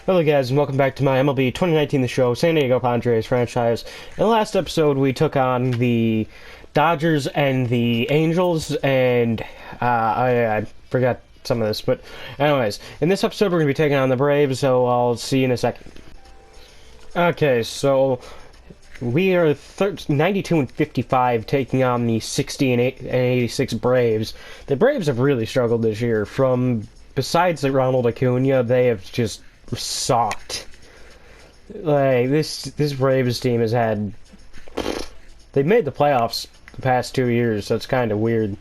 Hello guys, and welcome back to my MLB 2019 The Show, San Diego Padres franchise. In the last episode, we took on the Dodgers and the Angels, and I forgot some of this, but anyways, in this episode we're going to be taking on the Braves, so I'll see you in a second. Okay, so we are 92 and 55 taking on the 60 and 86 Braves. The Braves have really struggled this year. Besides the Ronald Acuna, they have just sucked. Like, this Braves team has had... They've made the playoffs the past 2 years, so it's kind of weird.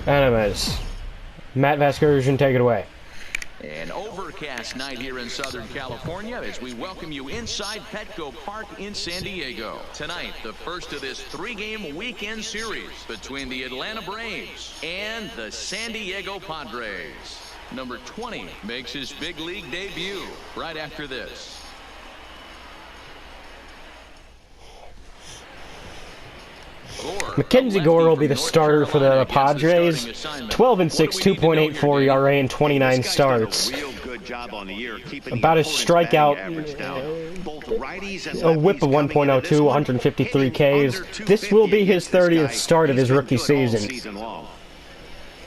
Anyways, Matt Vasgersian, take it away. An overcast night here in Southern California as we welcome you inside Petco Park in San Diego. Tonight, the first of this three-game weekend series between the Atlanta Braves and the San Diego Padres. Number 20 makes his big league debut right after this. Mackenzie Gore will be the starter for the Padres. 12 and 6, 2.84 ERA in 29 starts. About his strikeout, a whip of 1.02, 153 Ks. This will be his 30th start of his rookie season.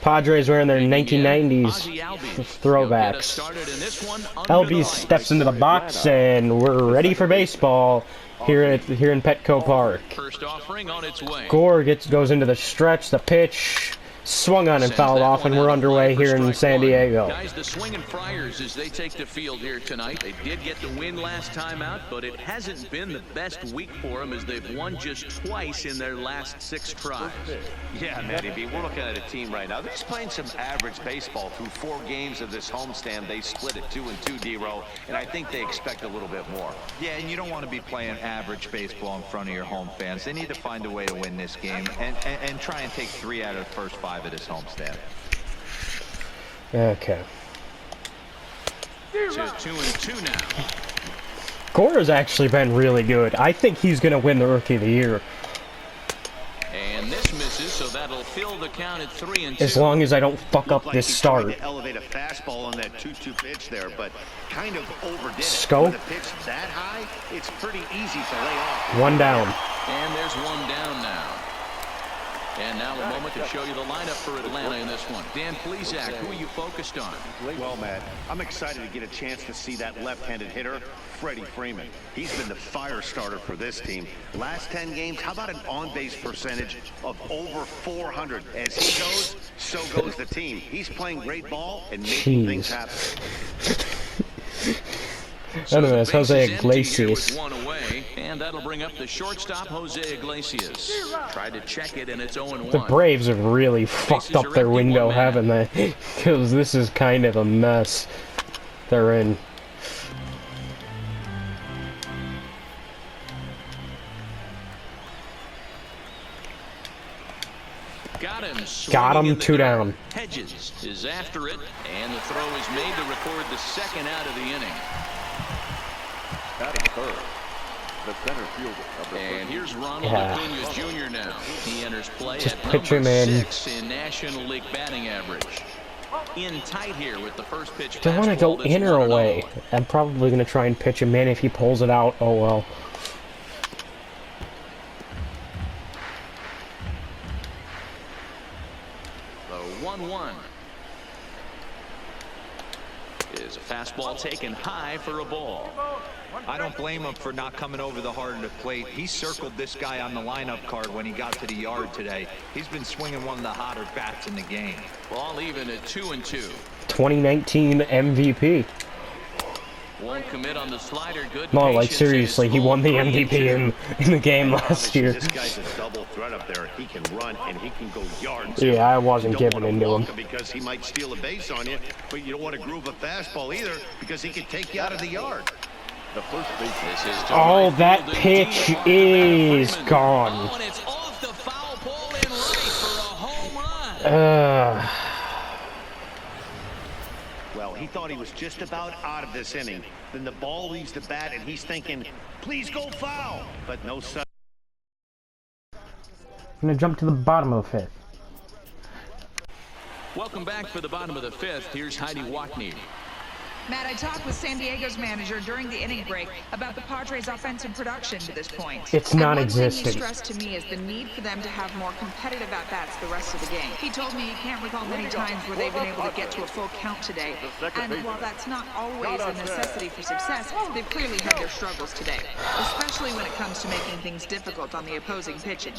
Padres were in their 1990s throwbacks. LB steps into the box, and we're ready for baseball here in Petco Park. Gore goes into the stretch, the pitch, swung on and fouled off, and we're underway here in San Diego. Guys, the swinging Friars as they take the field here tonight. They did get the win last time out, but it hasn't been the best week for them as they've won just twice in their last 6 tries. Yeah, Matty B, we're looking at a team right now. They're just playing some average baseball through 4 games of this homestand. They split it 2-2, D-Row, and I think they expect a little bit more. Yeah, and you don't want to be playing average baseball in front of your home fans. They need to find a way to win this game and try and take 3 out of the first 5 of this homestand. Okay. To 2-2 now. Gore has actually been really good. I think he's going to win the Rookie of the Year. And this misses, so that'll fill the count at 3-2. As long as I don't fuck up this start. To elevate a fastball on that 2-2 pitch there, but kind of overdid it. Scope. With a pitch that high, it's pretty easy to lay off. One down. And there's one down now. And now a moment to show you the lineup for Atlanta in this one. Dan Plesac, who are you focused on? Well, Matt, I'm excited to get a chance to see that left-handed hitter, Freddie Freeman. He's been the fire starter for this team. Last 10 games, how about an on-base percentage of over 400? As he goes, so goes the team. He's playing great ball and making things happen. Anyways, Jose Iglesias. And that'll bring up the shortstop, Jose Iglesias. Tried to check it, and it's 0-1. The Braves have really fucked up their window, haven't they? Because this is kind of a mess they're in. Got him, 2 down. Hedges is after it, and the throw is made to record the second out of the inning. Batting third, the center fielder. And here's Ronald Acuna Jr. now. He enters play Just at pitch him number in. 6 in National League batting average. In tight here with the first pitch. Do I want to go in or away? I'm probably going to try and pitch him in. If he pulls it out, oh well. The 1-1 is a fastball taken high for a ball. I don't blame him for not coming over the heart of the plate. He circled this guy on the lineup card when he got to the yard today. He's been swinging one of the hotter bats in the game. Ball even at 2-2. 2019 MVP. Won't commit on the slider. Good. No, like seriously, he won the MVP in the game last year. This guy's a double threat up there. He can run and he can go yards. Yeah, I wasn't giving into him. Because he might steal a base on you, but you don't want to groove a fastball either because he can take you out of the yard. The first base. Oh, that pitch is gone. And it's off the foul pole and right for a home run. Well, he thought he was just about out of this inning. Then the ball leaves the bat, and he's thinking, please go foul. But no such. I'm going to jump to the bottom of the 5th. Welcome back for the bottom of the 5th. Here's Heidi Watney. Matt, I talked with San Diego's manager during the inning break about the Padres' offensive production to this point. It's and non-existent. one thing he stressed to me is the need for them to have more competitive at-bats the rest of the game. He told me he can't recall many times where they've been able to get to a full count today. And while that's not always a necessity for success, they've clearly had their struggles today, especially when it comes to making things difficult on the opposing pitching.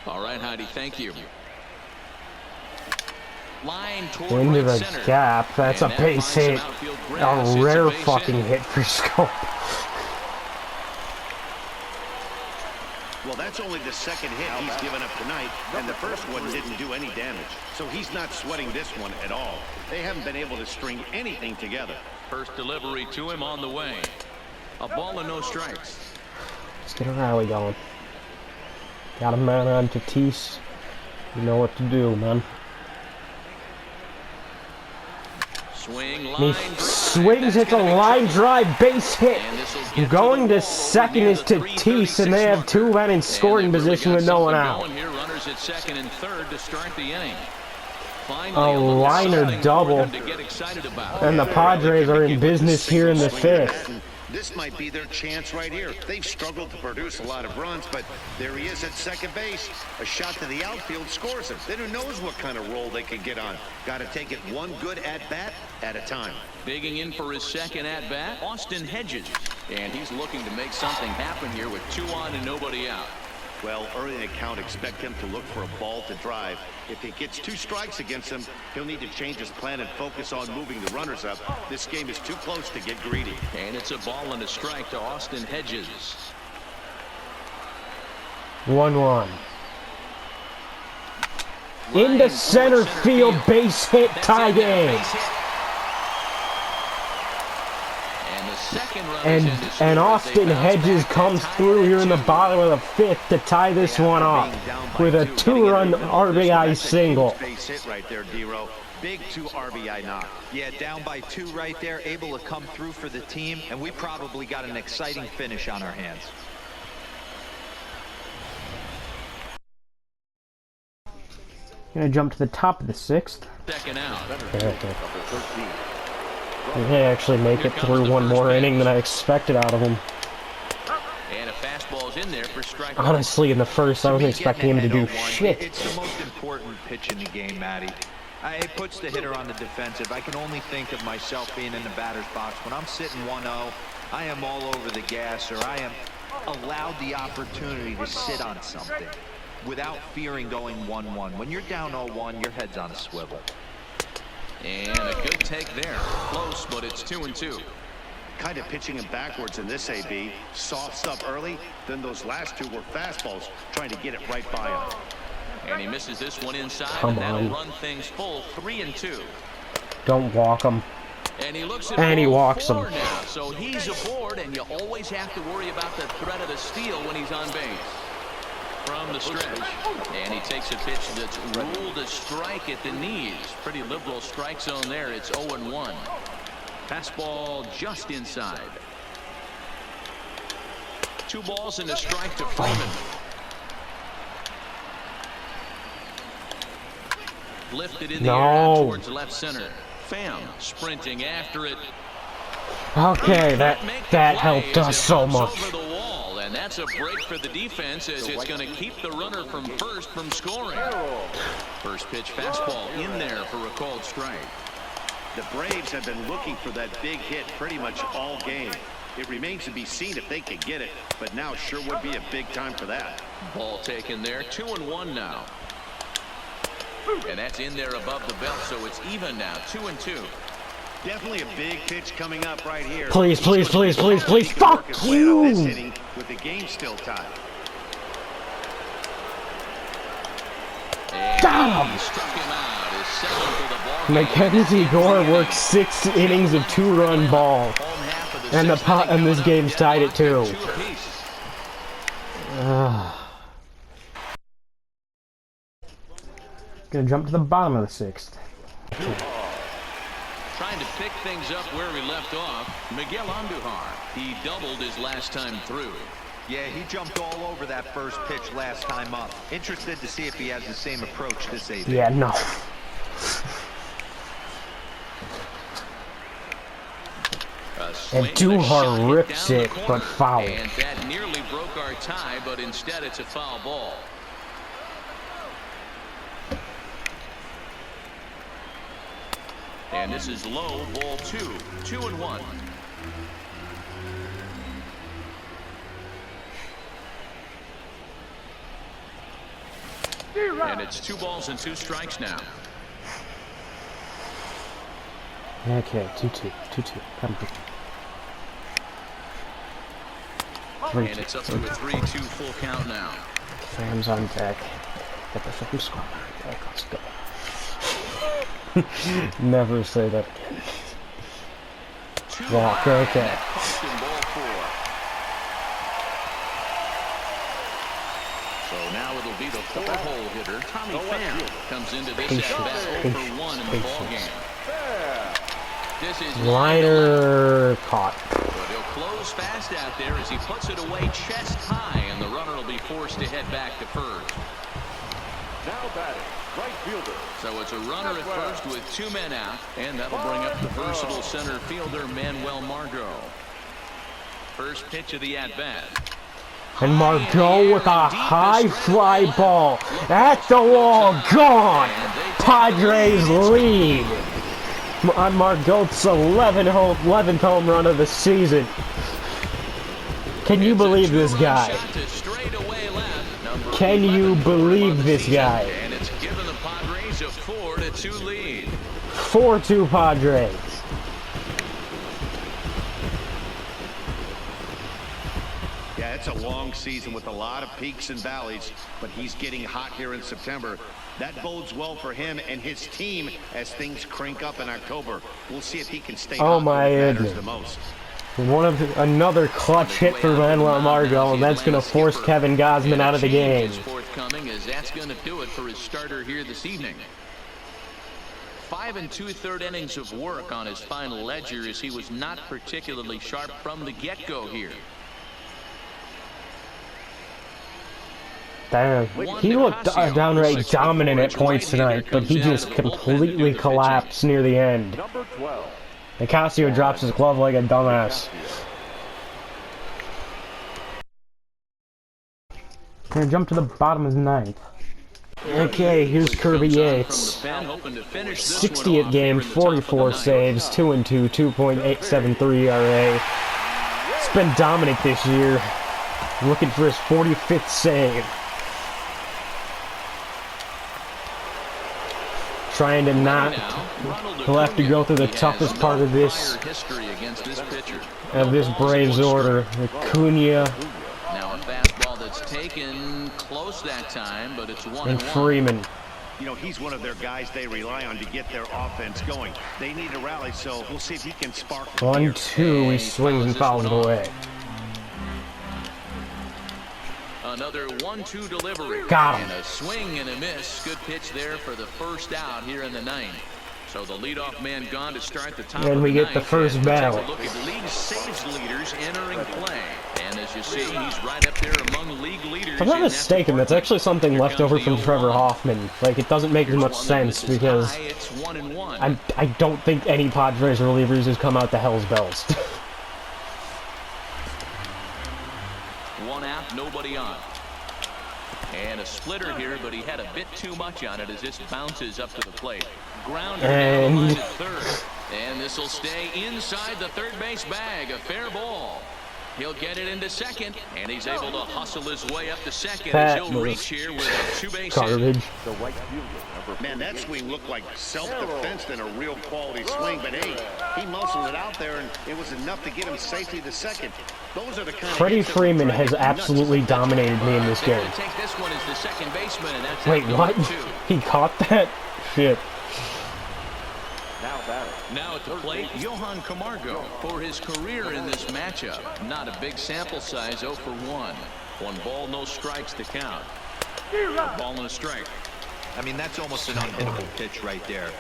All right, Heidi, thank you. Line toward Into right the center. gap. That's a And that base finds hit. some outfield grass. It's A rare base fucking hit for Scope. Well, that's only the second hit he's given up tonight, and the first one didn't do any damage. So he's not sweating this one at all. They haven't been able to string anything together. First delivery to him on the way. A ball and no strikes. Let's get a rally going. Got a man on Tatis. You know what to do, man. Swing, He line drive. swings, That's hits a gonna be line tricky. drive, base hit. And this'll get Going the to wall second near is the Tatis, and they have 2 men in scoring And they've position really with got no one something out. going here. Runners at second and third to start the inning. Finally, A little liner something for double. them to get excited about. And the Padres are in business here in the 5th. This might be their chance right here. They've struggled to produce a lot of runs, but there he is at second base. A shot to the outfield scores him. Then who knows what kind of roll they could get on. Got to take it one good at-bat at a time. Digging in for his second at-bat, Austin Hedges. And he's looking to make something happen here with 2 on and nobody out. Well, early in the count, expect him to look for a ball to drive. If he gets 2 strikes against him, he'll need to change his plan and focus on moving the runners up. This game is too close to get greedy. And it's a ball and a strike to Austin Hedges. 1-1. Into center field, base hit, tie game. And Austin Hedges comes through here in the bottom of the 5th to tie this one up with a 2-run RBI single. Base hit right there, D-Row. Big 2 RBI knock. Yeah, down by 2 right there, able to come through for the team, and we probably got an exciting finish on our hands. Gonna jump to the top of the 6th. Second out. He may actually make it through one more inning than I expected out of him. And a fastball's in there for strike. Honestly, in the first, I wasn't expecting him to do shit. It's the most important pitch in the game, Matty. It puts the hitter on the defensive. I can only think of myself being in the batter's box. When I'm sitting 1-0, I am all over the gas, or I am allowed the opportunity to sit on something without fearing going 1-1. When you're down 0-1, your head's on a swivel. And a good take there. Close, but it's 2-2. Kind of pitching him backwards in this AB. Soft stuff early, then those last 2 were fastballs, trying to get it right by him. And he misses this one inside, Come and that'll on. run things full. 3-2. Don't walk him. And he looks at And he ball walks 4 him. now. So he's aboard, and you always have to worry about the threat of the steal when he's on base. From the stretch, and he takes a pitch that's ruled a strike at the knees. Pretty liberal strike zone there. It's 0-1. Fastball just inside. 2 balls and a strike to Freeman. Lifted in the air out towards left center. Pham sprinting after it. Okay, that helped us so much. Over the wall, and that's a break for the defense as it's going to keep the runner from first from scoring. First pitch fastball in there for a called strike. The Braves have been looking for that big hit pretty much all game. It remains to be seen if they can get it, but now sure would be a big time for that. Ball taken there. 2-1 now. And that's in there above the belt, so it's even now. 2-2. Definitely a big pitch coming up right here. Please, please, please, please, please. He can work Fuck his way out of this you! inning with the game still tied. Got him! He struck him out. His second for the ball game. Mackenzie Gore worked 6 innings of 2-run ball. Home half of the And the sixth inning and this coming up. game's tied at 2. 2 apiece. Gonna jump to the bottom of the 6th. Trying to pick things up where we left off, Miguel Andujar. He doubled his last time through. Yeah, he jumped all over that first pitch last time up. Interested to see if he has the same approach this AB. Yeah, no. And Duhar rips it, but foul. And that nearly broke our tie, but instead it's a foul ball. And this is low, ball 2, 2-1. And it's 2 balls and 2 strikes now. Okay, 2-2, 2-2. Come on. And it's up to a 3-2 full count now. Fams on deck. Get the fucking squad on deck. Let's go. Never say that again. Walk, okay. So now it'll be the 4-hole hitter. Tommy Pham comes into this at-bat 0 for 1 in the ballgame. This is liner caught. But he'll close fast out there as he puts it away chest high, and the runner will be forced to head back to first. Now batting, right fielder. So it's a runner at first with 2 men out, and that'll bring up the versatile center fielder Manuel Margot. First pitch of the at-bat. And Margot with a high fly ball at the wall, gone. Padres lead on Margot's 11th home run of the season. Can you believe this guy? Can you believe this guy? And it's given the Padres a 4-2 lead. 4-2 Padres. Yeah, it's a long season with a lot of peaks and valleys, but he's getting hot here in September. That bodes well for him and his team as things crank up in October. We'll see if he can stay hot my when it matters goodness. the most. Another clutch hit for Manuel Margot, and that's going to force Kevin Gausman out of the game. Forthcoming, as that's going to do it for his starter here this evening. 5 2/3 innings of work on his final ledger, as he was not particularly sharp from the get-go here. Damn, he looked downright dominant at points tonight, but he just completely collapsed near the end. Number 12. Nicasio drops his glove like a dumbass. Gonna jump to the bottom of the 9th. Okay, here's Kirby Yates. 60th game, 44 saves, 2-2, 2.873 ERA. It's been dominant this year. Looking for his 45th save. Trying to not. He'll have to go through the toughest part of this Braves order. Acuna. Now a fastball that's taken close that time, but it's 1-1. And Freeman. You know, he's one of their guys they rely on to get their offense going. They need to rally, so we'll see if he can spark. 1-2, he swings and fouls it away. Another 1-2 delivery. Got him. And a swing and a miss. Good pitch there for the first out here in the 9th. So the leadoff man gone to start the top. And we get the first ballot. Take a look at league saves leaders entering play. And as you see, he's right up there among league leaders. If I'm not mistaken, that's actually something left over from Trevor Hoffman. Like, it doesn't make as much sense because I don't think any Padres relievers has come out to hell's bells. 1 out, nobody on. And a splitter here, but he had a bit too much on it as this bounces up to the plate. Grounder down the line at third. And this will stay inside the third base bag. A fair ball. He'll get it into second, and he's able to hustle his way up to second as he'll reach here with a 2-base hit. The right fielder. Man, that swing looked like self-defense than a real quality swing, but hey, he muscled it out there, and it was enough to get him safely to second. Those are the kind Freddie Freeman has absolutely dominated me in this game. Take this one as the second baseman, and that's Wait, what? He caught that? Shit. Now at the plate, Johan Camargo for his career in this matchup. Not a big sample size, 0 for 1. 1 ball, no strikes to count. A ball and a strike. I mean, that's almost an unhittable pitch right there.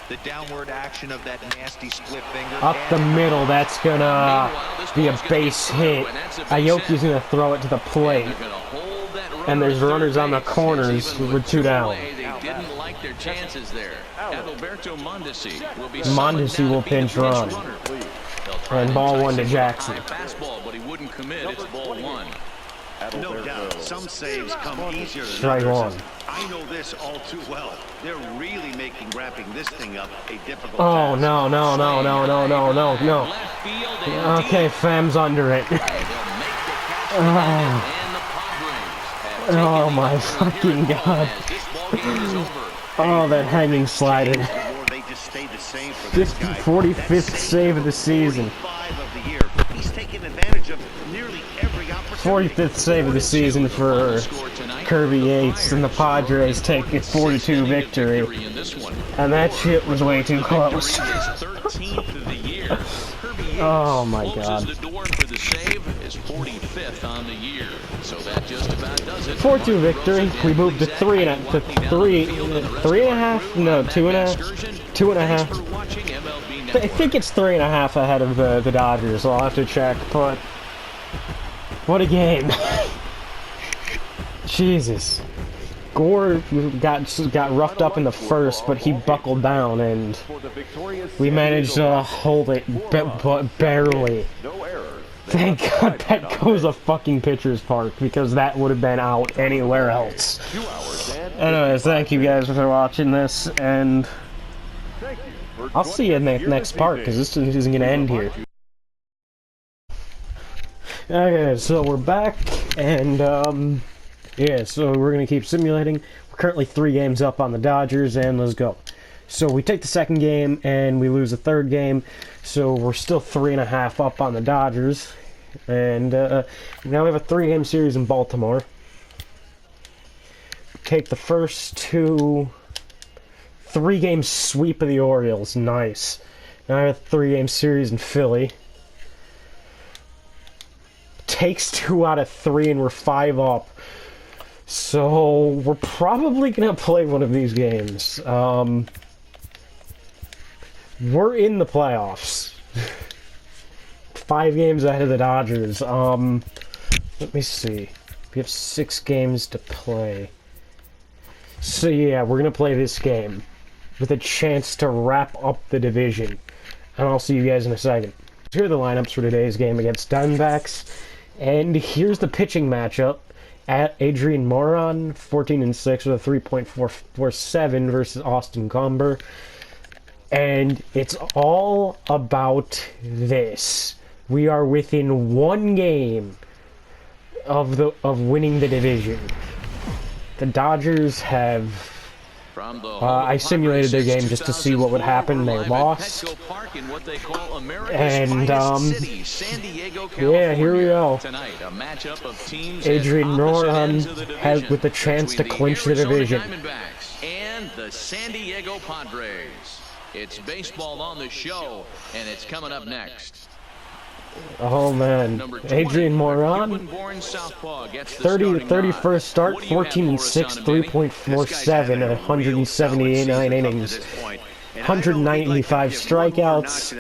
The downward action of that nasty split finger. Up the middle, that's gonna be a base hit. Aoki's gonna throw it to the plate. And there's runners on the corners with 2 down. They didn't like their chances there. Adalberto Mondesi will be Mondesi will pinch run. And ball one to Jackson. Fastball, but he wouldn't commit. It's ball one. No doubt, some saves come easier than Strike others. one. I know this all too well. They're really making wrapping this thing up a difficult Oh, task. no, no, no, no, no, no, no, no. Left field and Okay, Fam's under it. they'll make the catch to end it, and the Padres have taken Oh, the my upper fucking here God. as this ballgame is over. Oh, that hanging slider. The more they just stay the same for this guy. 45th save of the season. 45 of the year. He's taken advantage of nearly every opportunity. 45th save of the season for Kirby Yates, and the Padres take a 4-2 victory. In this one. And that shit was way too close. His 13th of the year. Kirby Yates Oh my closes God. the door for the save, his 45th on the year. So that just about does it. 4-2 victory. We moved to 3.5. No, 2.5. 2.5. I think it's 3.5 ahead of the Dodgers. I'll have to check. But what a game! Jesus. Gore got roughed up in the first, but he buckled down, and we managed to hold it barely. No errors. Thank God Petco's a fucking pitcher's park, because that would have been out anywhere else. 2 hours and Anyways, thank you guys for watching this, and thank you for I'll see you in the next part, because this isn't going to end here. Okay, so we're back, and yeah, so we're going to keep simulating. We're currently 3 games up on the Dodgers, and let's go. So we take the second game, and we lose the third game, so we're still 3.5 up on the Dodgers. And now we have a 3-game series in Baltimore. Take the first 2... 3-game sweep of the Orioles, nice. Now I have a 3-game series in Philly. Takes 2 out of 3, and we're 5 up. So we're probably gonna play one of these games. We're in the playoffs. 5 games ahead of the Dodgers. Let me see. We have 6 games to play. So yeah, we're gonna play this game with a chance to wrap up the division. And I'll see you guys in a second. Here are the lineups for today's game against Diamondbacks. And here's the pitching matchup. At Adrian Moron, 14-6 with a 3.447 versus Austin Comber. And it's all about this. We are within 1 game of winning the division. The Dodgers have... I simulated their game just to see what would happen. They lost. And, yeah, here we go. Adrian Moron has with a chance to clinch the division. And the San Diego Padres. It's baseball on the show, and it's coming up next. Oh man, Adrian Moron, 31st start, 14-6, 3.47 at 179 innings, 195 strikeouts,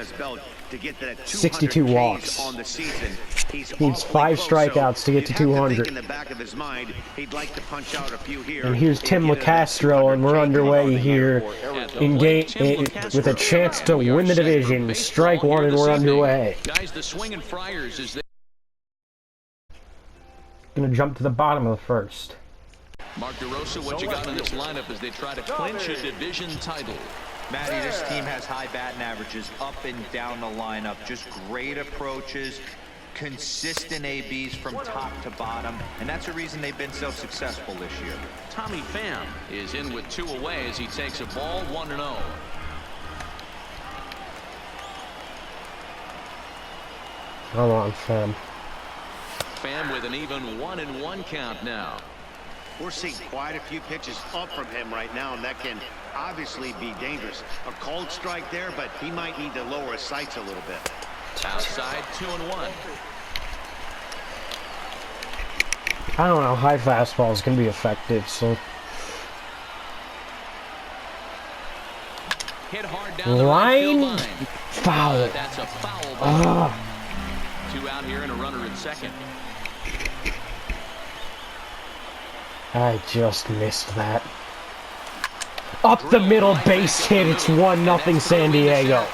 62 walks. Needs 5 strikouts to get to 200. And here's Tim LeCastro, and we're underway here in game with a chance to win the division. Strike 1, and we're underway. Gonna jump to the bottom of the first. Mark DeRosa, what you got in this lineup as they try to clinch a division title? Matty, this team has high batting averages up and down the lineup. Just great approaches, consistent ABs from top to bottom, and that's the reason they've been so successful this year. Tommy Pham is in with 2 away as he takes a ball 1-0. Come on, Pham. Pham with an even 1-1 count now. We're seeing quite a few pitches up from him right now, and that can obviously be dangerous. A cold strike there, but he might need to lower his sights a little bit. Outside 2-1. I don't know, high fastballs can be effective, so... Hit hard down the right field line. Foul. That's a foul ball. 2 out here and a runner at second. I just missed that. Up the middle, base hit. It's 1-0 San Diego.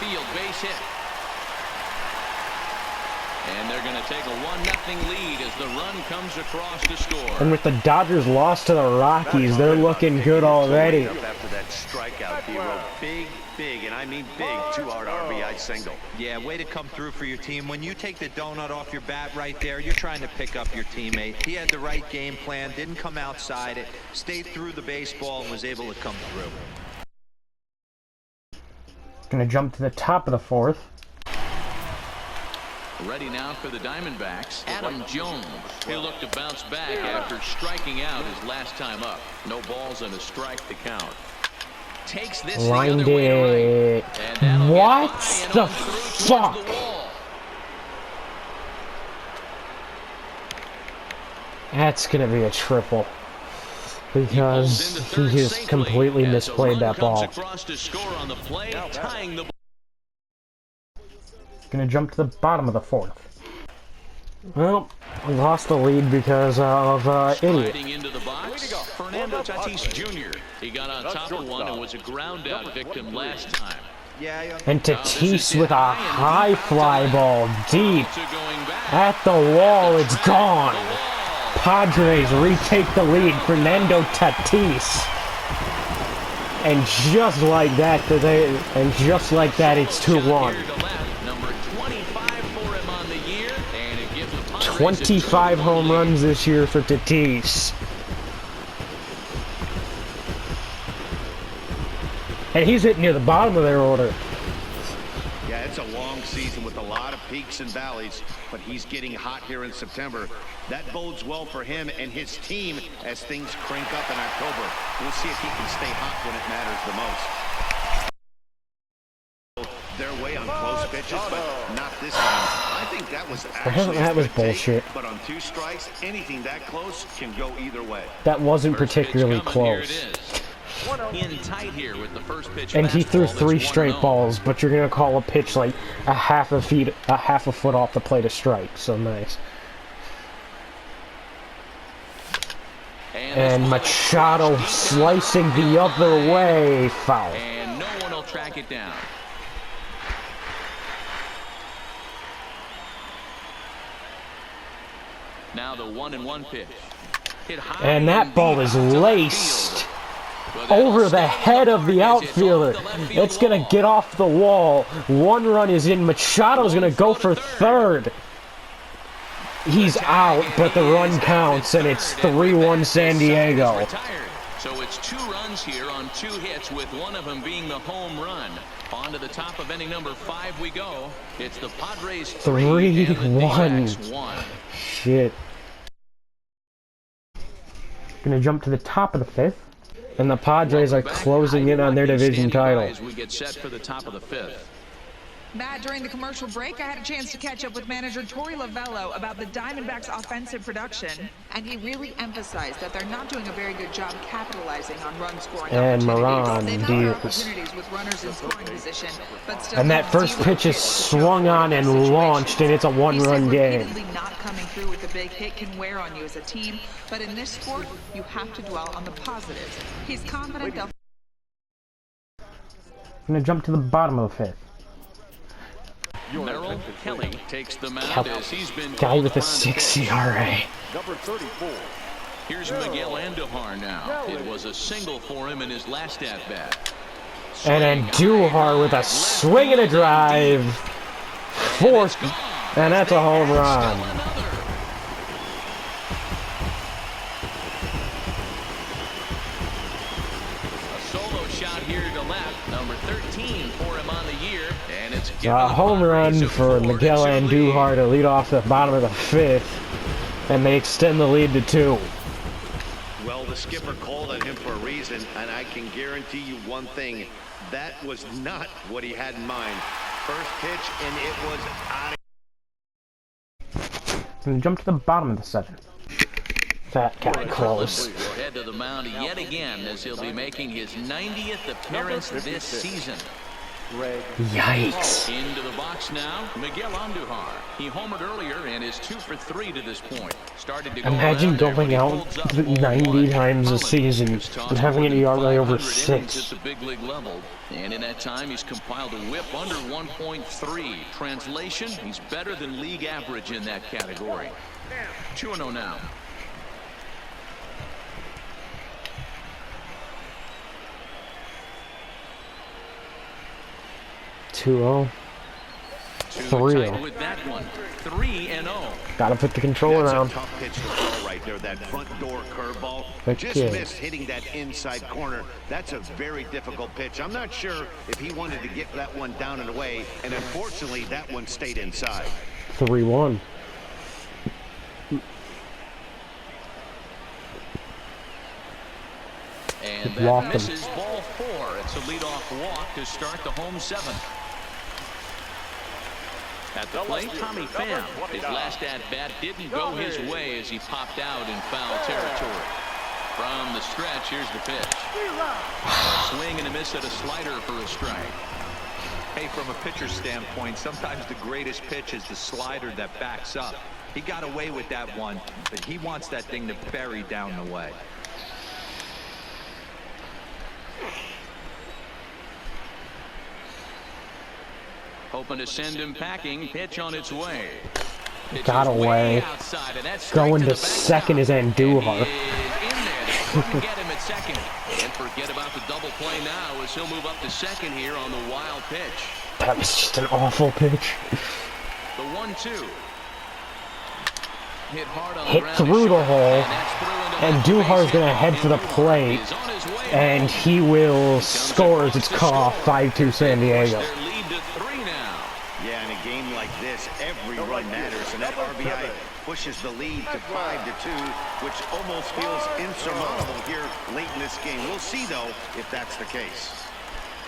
And they're going to take a 1-0 lead as the run comes across to score. And with the Dodgers lost to the Rockies, they're looking good already. After that strikeout, hero, big, and I mean big, 2-hard RBI single. Yeah, way to come through for your team. When you take the donut off your bat right there, you're trying to pick up your teammate. He had the right game plan, didn't come outside it, stayed through the baseball, and was able to come through. Gonna jump to the top of the fourth. Ready now for the Diamondbacks, Adam Jones. He'll look to bounce back after striking out his last time up. No balls and a strike to count. Takes this Lined the other way to it. right. And that'll What get by the and on through fuck? towards the wall. That's gonna be a triple. Because he just completely misplayed that ball. Across to score on the play, tying the Gonna jump to the bottom of the fourth. Well, we lost the lead because of idiot. Sliding into the box, Fernando Tatis Jr. He got on top of one and was a ground-out victim last time. And Tatis with a high fly ball deep at the wall. It's gone. Padres retake the lead. Fernando Tatis. And just like that, it's 2-1. 25 home runs this year for Yeetus. And he's hitting near the bottom of their order. Yeah, it's a long season with a lot of peaks and valleys, but he's getting hot here in September. That bodes well for him and his team as things crank up in October. We'll see if he can stay hot when it matters the most. Their way on close pitches, but not this time. I think that was actually That was bullshit. But on 2 strikes, anything that close can go either way. That wasn't First particularly pitch coming, close. here it is. In tight here with the first pitch. And he threw fastball 3 that's straight 1-0. balls, but you're gonna call a pitch like a half a foot off the plate a strike. So nice. And Machado slicing the other way, foul. And no one will track it down. Now the 1-1 pitch. Hit high And that ball is laced over the head of the outfielder. It's gonna get off the wall. 1 run is in. Machado's gonna go for third. He's out, but the run counts, and it's 3-1 San Diego. So it's 2 runs here on 2 hits, with one of them being the home run. On to the top of inning number 5 we go. It's the Padres 3 and the 3-1. D-backs 1. Shit. Gonna jump to the top of the 5th, and the Padres are closing in on their division title. As we get set for the top of the 5th. Matt, during the commercial break, I had a chance to catch up with manager Torey Lavello about the Diamondbacks' offensive production, and he really emphasized that they're not doing a very good job capitalizing on run-scoring And opportunities. Moran They've had their deals. opportunities with runners in scoring position, but still And that have first zero pitch is hits with swung trouble on in and situations. launched, and it's a He said one-run game. repeatedly not coming through with a big hit can wear on you as a team, but in this sport, you have to dwell on the positives. He's confident they'll I'm gonna jump to the bottom of the 5th. Merrill Kelly takes the mound as he's been Guy called with a upon to 6 pitch. ERA. Number 34. Here's Miguel Andujar now. It was a single for him in his last at-bat. And then Andujar with a swing and a drive. 4th, and that's a home run. A solo shot here to left. Number 13 for him on the year. And it's A home run for Miguel Andujar to lead off the bottom of the 5th, and they extend the lead to 2. Well, the skipper called on him for a reason, and I can guarantee you one thing. That was not what he had in mind. First pitch, and it was out of... And jump to the bottom of the 7th. That got close. Will head to the mound yet again as he'll be making his 90th appearance this season. Greg. Yikes. Into the box now, Miguel Andujar. He homered earlier and is 2 for 3 to this point. Started to go Imagine around there, but going he out holds up 90 times a season Has tossed and having an more than ERA over 500 innings 6. at the big league level. And in that time, he's compiled a whip under 1.3. Translation, he's better than league average in that category. 2-0 now. 2-0. Too 3-0. tight with that one. 3-0. Gotta put the controller That's down. a tough pitch to throw right there. That front door curveball. Just Okay. missed hitting that inside corner. That's a very difficult pitch. I'm not sure if he wanted to get that one down and away, and unfortunately, that one stayed inside. 3-1. And Walk that him. misses ball 4. It's a leadoff walk to start the home 7th. At the plate, Tommy Pham. His last at-bat didn't go his way as he popped out in foul territory. From the stretch, here's the pitch. Swing and a miss at a slider for a strike. Hey, from a pitcher's standpoint, sometimes the greatest pitch is the slider that backs up. He got away with that one, but he wants that thing to bury down the way. Hoping to send him packing. Pitch on its way. Pitch Got is way away. outside, and that's straight Going to to the back second out. is Andujar. And he is in there. They couldn't get him at second. And forget about the double play now as he'll move up to second here on the wild pitch. That was just an awful pitch. The 1-2. Hit hard on the Hit ground. through the hole, And that's through into and left Duhar's base. gonna head for the Andujar plate, is on his way and home. he will score as it's cut off 5-2 San Diego. Their lead to 3 now. Yeah, in a game like this, every run matters, and that RBI pushes the lead to 5-2, which almost feels insurmountable here late in this game. We'll see, though, if that's the case.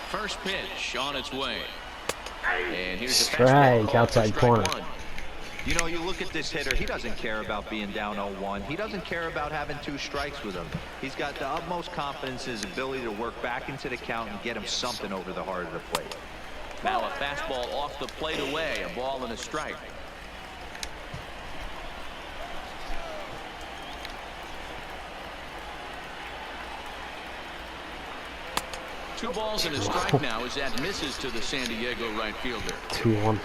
First pitch on its way. And here's a Strike, fastball called outside for strike corner. 1. You know, you look at this hitter, he doesn't care about being down 0-1. He doesn't care about having 2 strikes with him. He's got the utmost confidence in his ability to work back into the count and get him something over the heart of the plate. Now a fastball off the plate away, a ball and a strike. Two balls and a strike now as that misses to the San Diego right fielder. 2-1.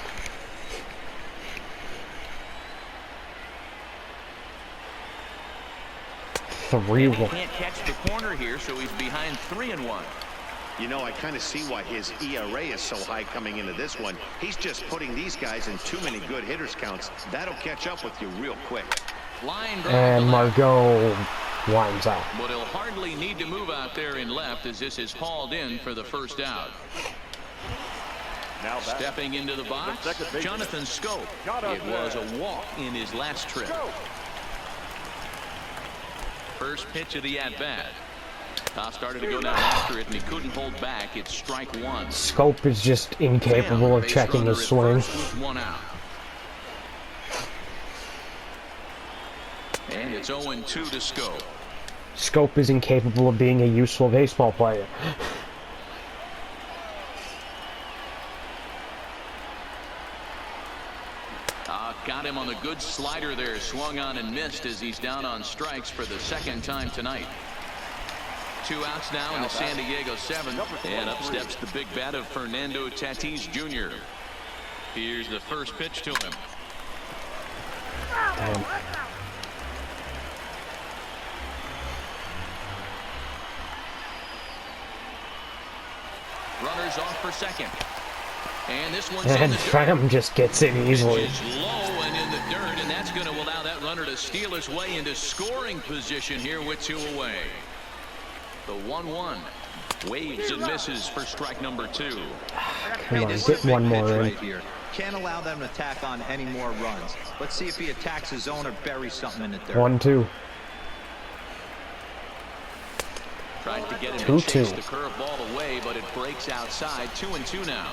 He 3-1. can't catch the corner here, so he's behind 3-1. You know, I kind of see why his ERA is so high coming into this one. He's just putting these guys in too many good hitters counts. That'll catch up with you real quick. Line drive And to left. Margot winds out. But he'll hardly need to move out there in left as this is hauled in for the first out. Now back. Stepping into the box, second baseman. Jonathan Scope. It was a walk in his last trip. First pitch of the at-bat. Top started to go down after it, and he couldn't hold back. It's strike 1. Scope is just incapable of Base checking runner his at swing. first with 1 out. And it's 0-2 to Scope. Scope is incapable of being a useful baseball player. Got him on the good slider there. Swung on and missed as he's down on strikes for the second time tonight. 2 outs now in the San Diego 7th. And up steps the big bat of Fernando Tatis Jr. Here's the first pitch to him. Damn. Runners off for second. And this one's And in the dirt. Pham just gets in easily. Pitch is low and in the dirt, and that's going to allow that runner to steal his way into scoring position here with 2 away. The 1-1 waves and misses for strike number 2. Come on, this get is a big one more pitch in. right here. Can't allow them to tack on any more runs. Let's see if he attacks his zone or buries something in the dirt. 1-2. Tries to get him to 2-2. chase the curveball away, but it breaks outside. 2-2 now.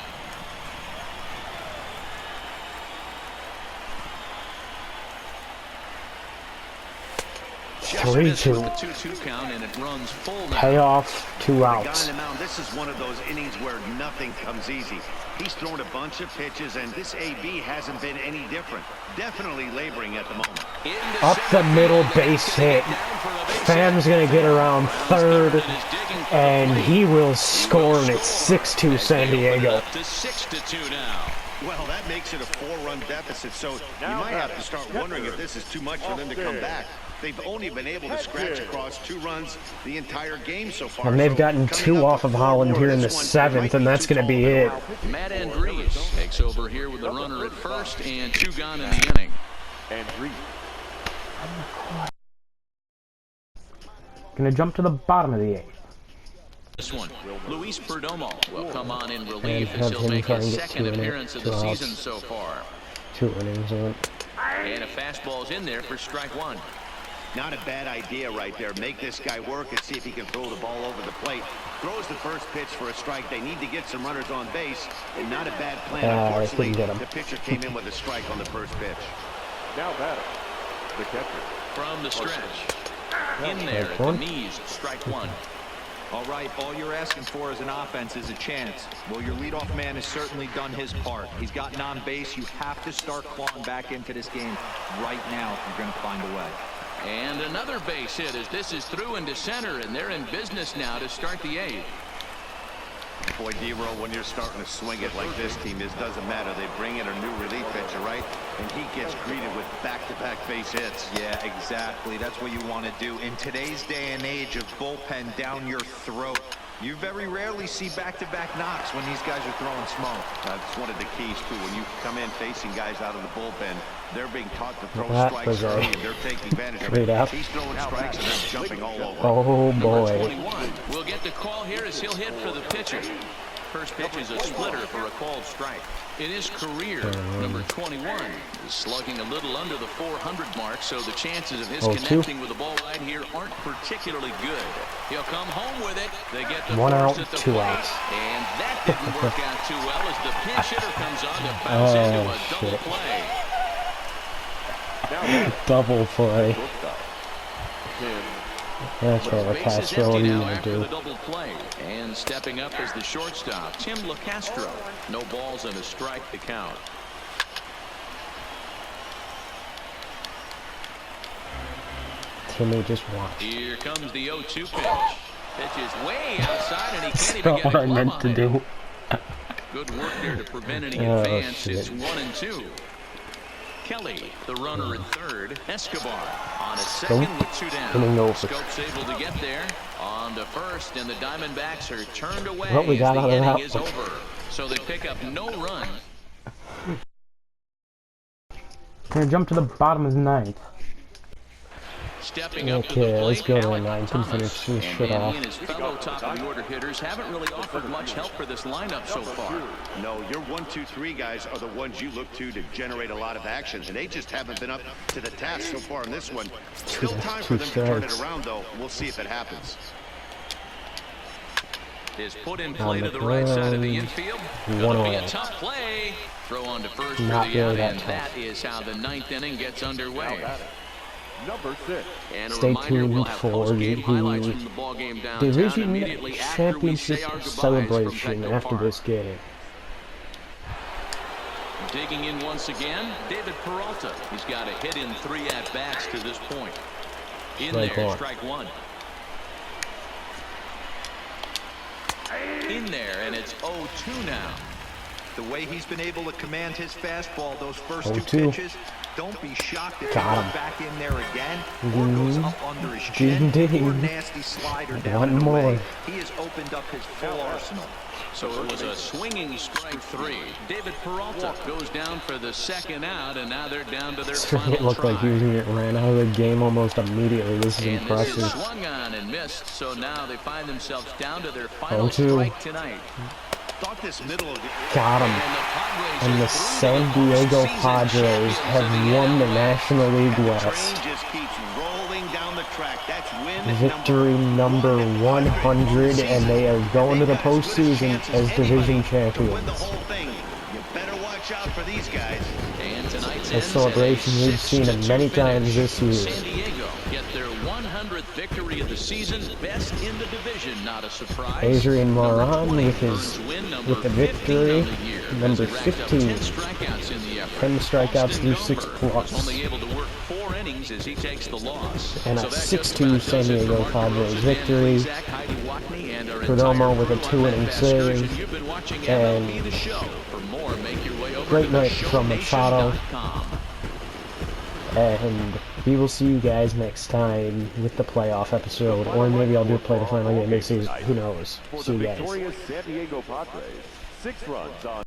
Yeetus 3-2. with the 2-2 count, and it runs full now. Payoff, 2 The guy outs. on the mound, this is one of those innings where nothing comes easy. He's thrown a bunch of pitches, and this AB hasn't been any different. Definitely laboring at the moment. Up the middle, base hit. Fam's gonna get around third, and he will score, and it's 6-2 San Diego. To 6-2 now. Well, that makes it a 4-run deficit, so you might have to start wondering if this is too much for them to come back. They've only been able to scratch across 2 runs the entire game so far. And they've So gotten coming 2 up off to of Holland 4-4, here in the this one 7th, might and be that's too gonna be tall it. for Matt Andrees takes over here with the runner at first and 2 gone in the inning. And 3. Gonna jump to the bottom of the 8th. This one, Luis Perdomo will come on in And relief as have he'll him make try and his get second 2 in it, appearance of 2 the outs. season so far. 2 innings in it. And a fastball's in there for strike 1. Not a bad idea right there. Make this guy work and see if he can throw the ball over the plate. Throws the first pitch for a strike. They need to get some runners on base, and not a bad plan. I couldn't Unfortunately, get him. the pitcher came in with a strike on the first pitch. Now batting, the catcher. From the stretch. In there at the knees, strike 1. All right, all you're asking for as an offense is a chance. Well, your leadoff man has certainly done his part. He's gotten on base. You have to start clawing back into this game right now if you're going to find a way. And another base hit as this is through into center, and they're in business now to start the 8th. Boy, D-Roll, when you're starting to swing it like this team is, doesn't matter. They bring in a new relief pitcher, right? And he gets greeted with back-to-back base hits. Yeah, exactly. That's what you want to do. In today's day and age of bullpen down your throat, you very rarely see back-to-back knocks when these guys are throwing smoke. That's one of the keys, too. When you come in facing guys out of the bullpen, they're being taught to throw That strikes was a early, and they're taking advantage of great it. out. He's throwing strikes, and they're jumping all over. Oh Number boy. 21 will get the call here as he'll hit for the pitcher. First pitch is a splitter for a called strike. In his career, number 21 is slugging a little under the 400 mark, so the chances of his 0-2. connecting with the ball right here aren't particularly good. He'll come home with it. They get the 1 first out, at the 2 plate, outs. and that didn't work out too well as the pinch hitter comes on to bounce into a double shit. play. Now batting, Double play. shortstop. Tim. That's right, Base is Castro, what empty are you now gonna after do? the double play. And stepping up as the shortstop, Tim LeCastro. No balls and a strike to count. Timmy, just watch. Here comes the 0-2 pitch. Pitch is way outside, and he That's can't even not get what a I glove meant on to it. do. Good work there to prevent any Oh, advance. shit. It's 1-2. Kelly, the runner at third. Escobar on a second with 2 Coming down. over. Scope's able to get there. On to first, and the Diamondbacks are turned away Well, we got as out the of inning that is one. over. So they pick up no runs. Gonna jump to the bottom of the 9th. Stepping up to the Okay, let's plate, go to the Alec 9th and finish Thomas. this And shit he off. and his fellow top-of-the-order hitters haven't really offered much help for this lineup so far. No, your 1, 2, 3 guys are the ones you look to generate a lot of action, and they just haven't been up to the task so far in this one. Still time for them to turn it around, though. We'll see if it happens. Is put in play to the right side of the infield. Gonna be a 1-0. tough play. Throw on to first for Not the really out, that and tough. that is how the 9th inning gets underway. Number 6. And a Stay reminder, tuned we'll have for post-game highlights the from the ball game downtown Division immediately after we say Championship our goodbyes from celebration Petco after Park. this game. Digging in once again, David Peralta. He's got a hit in 3 at-bats to this point. In Strike there, one. strike 1. In there, and it's 0-2 now. The way he's been able to command his fastball those first 2 0-2. pitches, don't be shocked if he Got goes him. back in there again or goes up under his chin Ding-ding. or nasty slider down One and away. more. He has opened up his full arsenal. So it was a swinging strike 3. David Peralta goes down for the second out, and now they're down to their final It looked try. like he was gonna get ran out of the game almost immediately. This is And this is impressive. swung on and missed, so now they find themselves down to their final 0-2. strike tonight. Thought this middle of the Got him. And the Padres And are the through San to the Diego postseason Padres champions have of the won the NL. National League train West. just keeps rolling down the track. That's win Victory number 100, and they are going to the postseason as division to win the champions. whole thing. You better watch out for these guys. And tonight's A ends celebration at a we've seen 6-2 many finish. times this year. San Diego get their 100th 100th victory of the season. Best in the division, not a surprise. Adrian Moran Number with 20 his earns win with the 15 victory. on the year Number as he racked up 15. 10 strikeouts in the effort. 10 strikeouts Austin through 6 Gomber plus. was only able to work 4 innings as he takes the loss. And So a that 6-2 just about San does it Diego for Mark Padres DeRosa, Dan victory. Plesac, Heidi Watney, and our Perdomo entire with a crew on 2-inning that vast excursion. save. You've been watching And MLB The Show. For more, make your way over great to night from Machado. theshowNation.com. And we will see you guys next time with the playoff episode, or maybe I'll do play the final game of the season. Who knows? For See the you guys. victorious San Diego Padres, 6 runs on